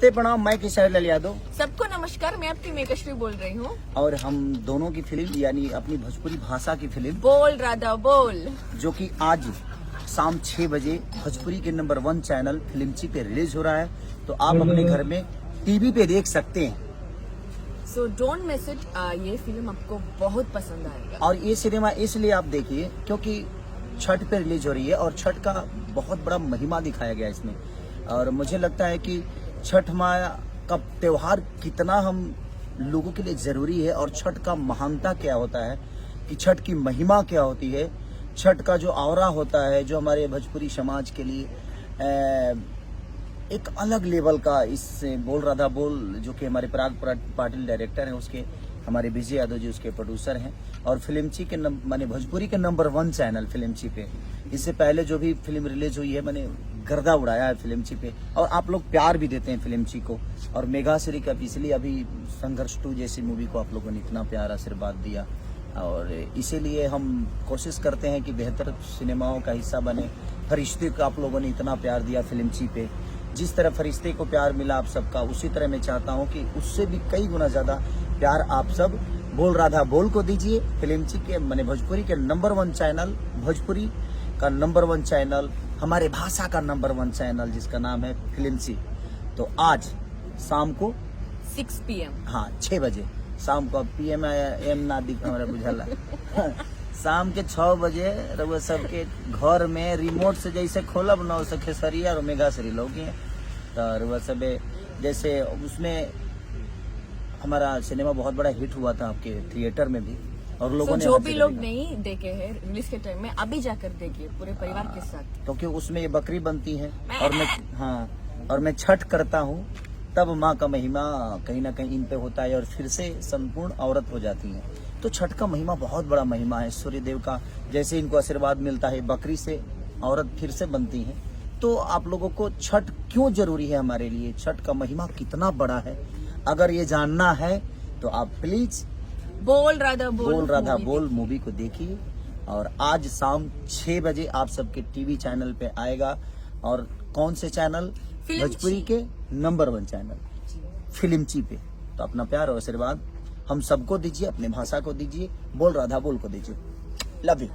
नमस्ते प्रणाम, मैं किशोर लाल यादव सबको नमस्कार, मैं आपकी मेकश्री बोल रही हूँ। और हम दोनों की फिल्म यानी अपनी भोजपुरी भाषा की फिल्म बोल राधा बोल, जो कि आज शाम 6 बजे भोजपुरी के नंबर 1 चैनल फिल्मची पे रिलीज हो रहा है, तो आप अपने घर में टीवी पे देख सकते हैं। So don't miss it. ये फिल्म आपको बहुत पसंद आएगा। और ये सिनेमा इसलिए आप देखिए क्योंकि छठ पे रिलीज हो रही है और छठ का बहुत बड़ा महिमा दिखाया गया है इसमें। और मुझे लगता है कि छठ माँ का त्योहार कितना हम लोगों के लिए जरूरी है और छठ का महानता क्या होता है, कि छठ की महिमा क्या होती है, छठ का जो आवरा होता है जो हमारे भोजपुरी समाज के लिए एक अलग लेवल का। इससे बोल राधा बोल जो कि हमारे पराग पाटिल डायरेक्टर हैं, उसके हमारे विजय यादव जी उसके प्रोड्यूसर हैं, और फिल्मची के माने भोजपुरी के नंबर 1 चैनल फिल्मची पे इससे पहले जो भी फिल्म रिलीज हुई है मैंने गर्दा उड़ाया है फिल्मची पे, और आप लोग प्यार भी देते हैं फिल्मची को। और मेगा श्री का इसलिए अभी संघर्ष 2 जैसी मूवी को आप लोगों ने इतना प्यार आशीर्वाद दिया, और इसीलिए हम कोशिश करते हैं कि बेहतर सिनेमाओं का हिस्सा बने। फरिश्ते को आप लोगों ने इतना प्यार दिया फिल्मची पे, जिस तरह फरिश्ते को प्यार मिला आप सबका, उसी तरह मैं चाहता हूं कि उससे भी कई गुना ज्यादा प्यार आप सब बोल राधा बोल को दीजिए। फिल्मची के माने भोजपुरी के नंबर 1 चैनल, भोजपुरी का नंबर 1 चैनल, हमारे भाषा का नंबर 1 चैनल जिसका नाम है फिल्मची। तो आज शाम को 6 PM, हाँ 6 बजे शाम को, PM एम ना दिख हमारा बुझाला शाम के 6 बजे रउआ सबके घर में रिमोट से जैसे खोलब ना उसे खेसरिया और मेगा श्री लोग हैं। तो रउआ सब जैसे उसमें हमारा सिनेमा बहुत बड़ा हिट हुआ था आपके थिएटर में भी, और लोगों ने जो भी लोग नहीं देखे हैं रिलीज के टाइम में अभी जाकर देखिए पूरे परिवार के साथ, क्योंकि उसमें ये बकरी बनती है और मैं छठ करता हूँ, तब माँ का महिमा कहीं ना कहीं इन पे होता है और फिर से संपूर्ण औरत हो जाती है। तो छठ का महिमा बहुत बड़ा महिमा है। सूर्य देव का जैसे इनको आशीर्वाद मिलता है, बकरी से औरत फिर से बनती है। तो आप लोगों को छठ क्यों जरूरी है हमारे लिए, छठ का महिमा कितना बड़ा है, अगर ये जानना है तो आप प्लीज बोल राधा बोल मूवी को देखिए। और आज शाम 6 बजे आप सबके टीवी चैनल पे आएगा। और कौन से चैनल? भोजपुरी के नंबर 1 चैनल फिल्मची पे। तो अपना प्यार और आशीर्वाद हम सबको दीजिए, अपने भाषा को दीजिए, बोल राधा बोल को दीजिए। Love you.